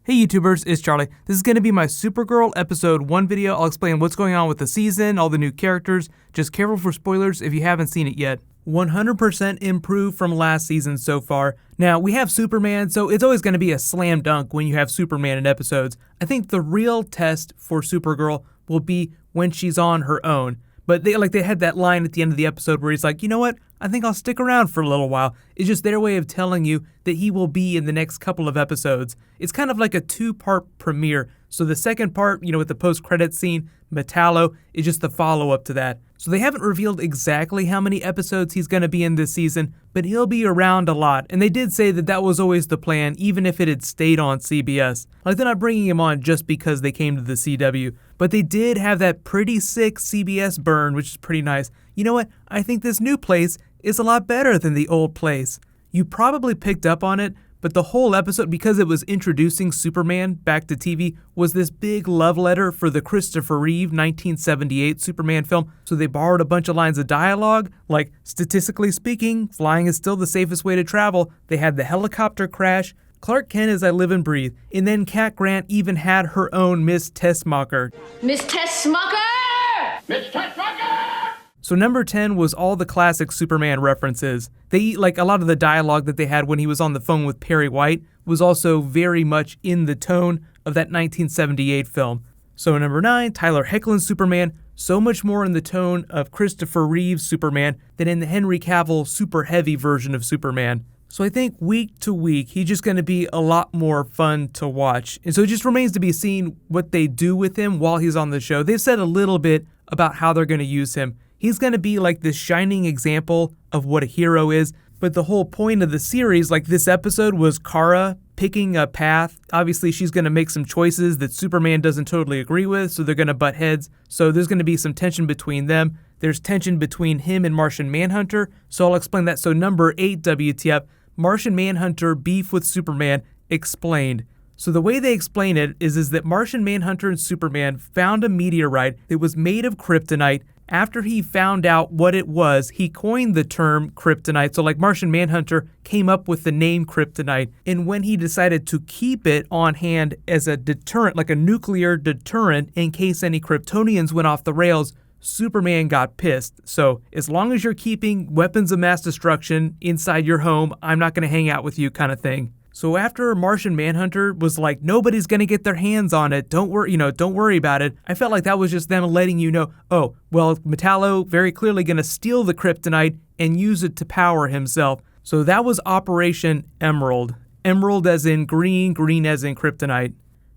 Hey YouTubers, it's Charlie. This is going to be my Supergirl episode 1 video. I'll explain what's going on with the season, all the new characters. Just careful for spoilers if you haven't seen it yet. 100% improved from last season so far. Now, we have Superman, so it's always going to be a slam dunk when you have Superman in episodes. I think the real test for Supergirl will be when she's on her own. But they had that line at the end of the episode where he's like, you know what? I think I'll stick around for a little while. It's just their way of telling you that he will be in the next couple of episodes. It's kind of like a 2-part premiere. So the second part, with the post-credits scene, Metallo, is just the follow-up to that. So they haven't revealed exactly how many episodes he's going to be in this season, but he'll be around a lot. And they did say that that was always the plan, even if it had stayed on CBS. Like, they're not bringing him on just because they came to the CW. But they did have that pretty sick CBS burn, which is pretty nice. You know what? I think this new place is a lot better than the old place. You probably picked up on it, but the whole episode, because it was introducing Superman back to TV, was this big love letter for the Christopher Reeve 1978 Superman film. So they borrowed a bunch of lines of dialogue, like, statistically speaking, flying is still the safest way to travel. They had the helicopter crash, Clark Kent as I live and breathe, and then Cat Grant even had her own Miss Tessmacher. Miss Tessmacher! Miss Tessmacher! So number 10 was all the classic Superman references. A lot of the dialogue that they had when he was on the phone with Perry White was also very much in the tone of that 1978 film. So number 9, Tyler Hoechlin's Superman, so much more in the tone of Christopher Reeve's Superman than in the Henry Cavill super heavy version of Superman. So I think week to week, he's just going to be a lot more fun to watch. And so it just remains to be seen what they do with him while he's on the show. They've said a little bit about how they're going to use him. He's going to be like this shining example of what a hero is. But the whole point of the series, like this episode, was Kara picking a path. Obviously, she's going to make some choices that Superman doesn't totally agree with, so they're going to butt heads. So there's going to be some tension between them. There's tension between him and Martian Manhunter. So I'll explain that. So number 8, WTF. Martian Manhunter beef with Superman explained. So the way they explain it is that Martian Manhunter and Superman found a meteorite that was made of kryptonite. After he found out what it was, he coined the term kryptonite. So like Martian Manhunter came up with the name kryptonite. And when he decided to keep it on hand as a deterrent, like a nuclear deterrent in case any Kryptonians went off the rails, Superman got pissed. So as long as you're keeping weapons of mass destruction inside your home, I'm not going to hang out with you kind of thing. So after Martian Manhunter was like, nobody's going to get their hands on it. Don't worry about it. I felt like that was just them letting you know, oh, well, Metallo very clearly going to steal the kryptonite and use it to power himself. So that was Operation Emerald. Emerald as in green, green as in kryptonite.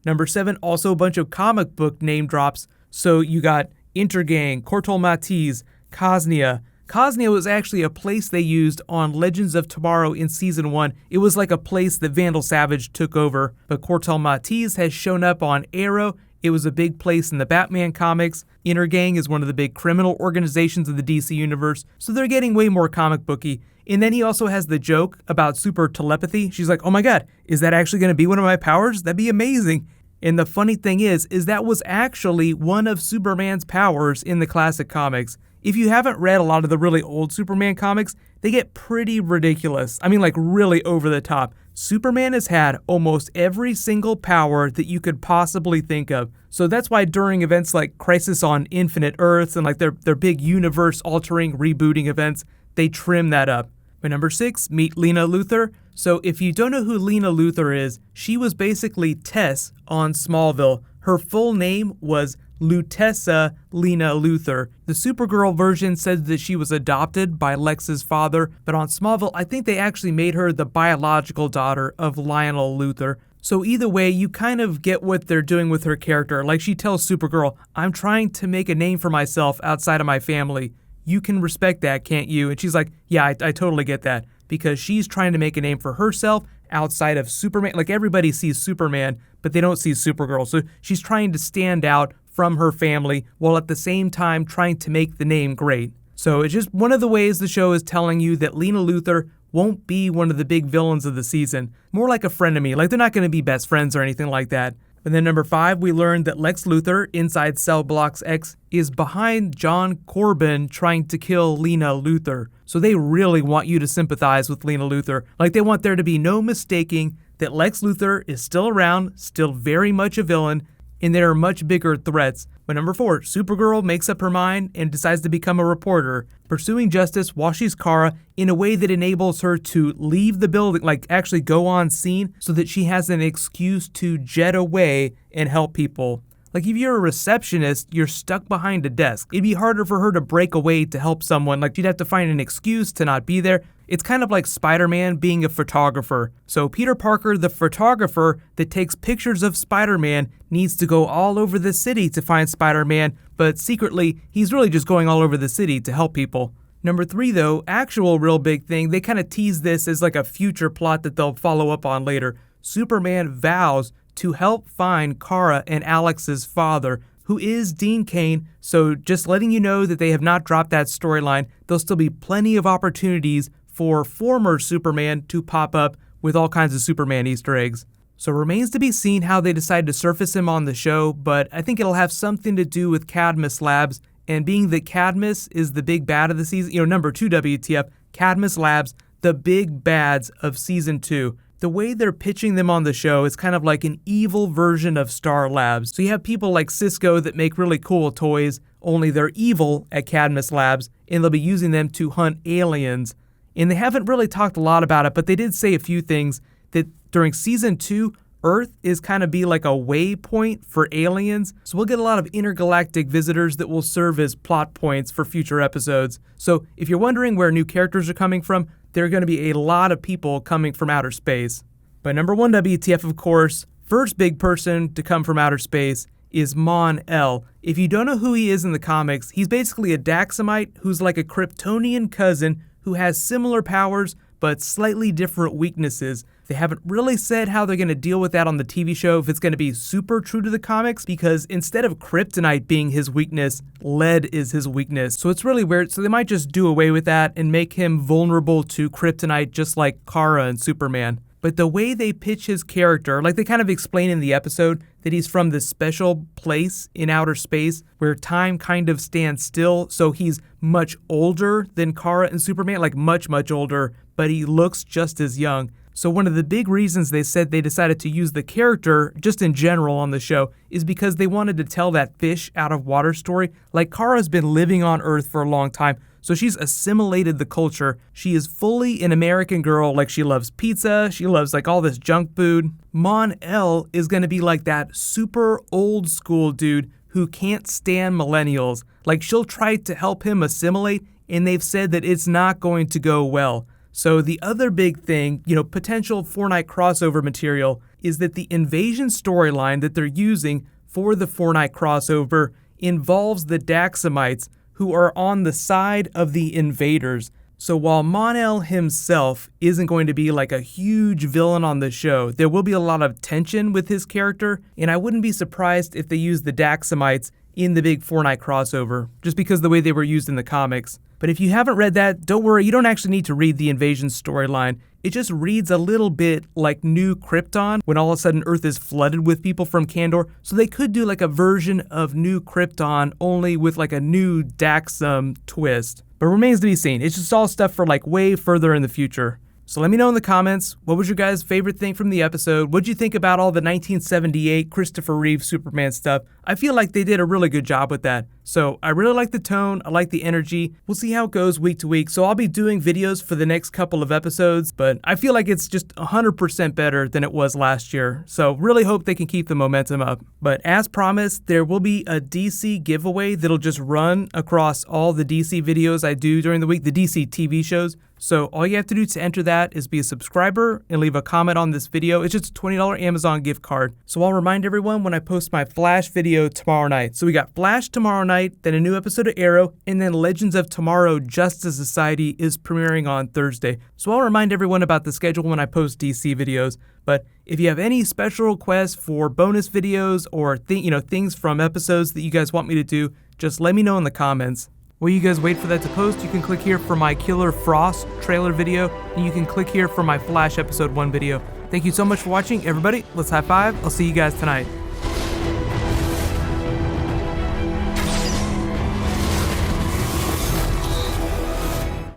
Number 7, also a bunch of comic book name drops. So you got Intergang, Cortal Maltese, Cosnia. Cosnia was actually a place they used on Legends of Tomorrow in Season 1. It was like a place that Vandal Savage took over. But Cortal Maltese has shown up on Arrow. It was a big place in the Batman comics. Intergang is one of the big criminal organizations of the DC Universe. So they're getting way more comic booky. And then he also has the joke about super telepathy. She's like, oh my god, is that actually going to be one of my powers? That'd be amazing. And the funny thing is that was actually one of Superman's powers in the classic comics. If you haven't read a lot of the really old Superman comics, they get pretty ridiculous. I mean, like really over the top. Superman has had almost every single power that you could possibly think of. So that's why during events like Crisis on Infinite Earths and like their big universe-altering rebooting events, they trim that up. But number 6, meet Lena Luthor. So if you don't know who Lena Luthor is, she was basically Tess on Smallville. Her full name was Lutessa Lena Luthor. The Supergirl version said that she was adopted by Lex's father, but on Smallville, I think they actually made her the biological daughter of Lionel Luthor. So either way, you kind of get what they're doing with her character. Like she tells Supergirl, I'm trying to make a name for myself outside of my family. You can respect that, can't you? And she's like, yeah, I totally get that. Because she's trying to make a name for herself outside of Superman. Like everybody sees Superman, but they don't see Supergirl. So she's trying to stand out from her family while at the same time trying to make the name great. So it's just one of the ways the show is telling you that Lena Luthor won't be one of the big villains of the season. More like a frenemy. Like they're not going to be best friends or anything like that. And then number 5, we learned that Lex Luthor, inside Cell Blocks X, is behind John Corbin trying to kill Lena Luthor. So they really want you to sympathize with Lena Luthor. Like they want there to be no mistaking that Lex Luthor is still around, still very much a villain, and there are much bigger threats. But number 4, Supergirl makes up her mind and decides to become a reporter, pursuing justice while she's Kara in a way that enables her to leave the building, like actually go on scene, so that she has an excuse to jet away and help people. Like if you're a receptionist, you're stuck behind a desk. It'd be harder for her to break away to help someone, like she'd have to find an excuse to not be there. It's kind of like Spider-Man being a photographer. So Peter Parker, the photographer that takes pictures of Spider-Man, needs to go all over the city to find Spider-Man, but secretly, he's really just going all over the city to help people. Number 3 though, actual real big thing, they kind of tease this as like a future plot that they'll follow up on later. Superman vows to help find Kara and Alex's father, who is Dean Cain, so just letting you know that they have not dropped that storyline. There'll still be plenty of opportunities for former Superman to pop up with all kinds of Superman Easter eggs. So it remains to be seen how they decide to surface him on the show, but I think it'll have something to do with Cadmus Labs, and being that Cadmus is the big bad of the season, number 2 WTF, Cadmus Labs, the big bads of season 2. The way they're pitching them on the show is kind of like an evil version of Star Labs. So you have people like Cisco that make really cool toys, only they're evil at Cadmus Labs, and they'll be using them to hunt aliens. And they haven't really talked a lot about it, but they did say a few things that during season 2, Earth is kind of be like a waypoint for aliens. So we'll get a lot of intergalactic visitors that will serve as plot points for future episodes. So if you're wondering where new characters are coming from, there are going to be a lot of people coming from outer space. But number 1 WTF, of course, first big person to come from outer space is MonEl. If you don't know who he is in the comics, he's basically a Daxamite who's like a Kryptonian cousin who has similar powers but slightly different weaknesses. They haven't really said how they're going to deal with that on the TV show, if it's going to be super true to the comics, because instead of kryptonite being his weakness, lead is his weakness. So it's really weird, so they might just do away with that and make him vulnerable to kryptonite just like Kara and Superman. But the way they pitch his character, like they kind of explain in the episode that he's from this special place in outer space where time kind of stands still, so he's much older than Kara and Superman, like much, much older, but he looks just as young. So one of the big reasons they said they decided to use the character, just in general on the show, is because they wanted to tell that fish out of water story. Like Kara's been living on Earth for a long time, so she's assimilated the culture. She is fully an American girl, like she loves pizza, she loves like all this junk food. MonEl is gonna be like that super old school dude who can't stand millennials. Like she'll try to help him assimilate, and they've said that it's not going to go well. So the other big thing, potential Fortnite crossover material, is that the invasion storyline that they're using for the Fortnite crossover involves the Daxamites, who are on the side of the invaders. So while MonEl himself isn't going to be like a huge villain on the show, there will be a lot of tension with his character, and I wouldn't be surprised if they use the Daxamites in the big Fortnite crossover, just because of the way they were used in the comics. But if you haven't read that, don't worry, you don't actually need to read the invasion storyline. It just reads a little bit like New Krypton, when all of a sudden Earth is flooded with people from Kandor. So they could do like a version of New Krypton, only with like a new Daxam twist. But remains to be seen. It's just all stuff for like way further in the future. So let me know in the comments, what was your guys' favorite thing from the episode? What'd you think about all the 1978 Christopher Reeve Superman stuff? I feel like they did a really good job with that. So I really like the tone, I like the energy. We'll see how it goes week to week. So I'll be doing videos for the next couple of episodes, but I feel like it's just 100% better than it was last year. So really hope they can keep the momentum up. But as promised, there will be a DC giveaway that'll just run across all the DC videos I do during the week, the DC TV shows. So all you have to do to enter that is be a subscriber and leave a comment on this video. It's just a $20 Amazon gift card. So I'll remind everyone when I post my Flash video tomorrow night. So we got Flash tomorrow night, then a new episode of Arrow, and then Legends of Tomorrow Justice Society is premiering on Thursday. So I'll remind everyone about the schedule when I post DC videos. But if you have any special requests for bonus videos or things from episodes that you guys want me to do, just let me know in the comments. While you guys wait for that to post, you can click here for my Killer Frost trailer video, and you can click here for my Flash episode 1 video. Thank you so much for watching, everybody. Let's high five. I'll see you guys tonight.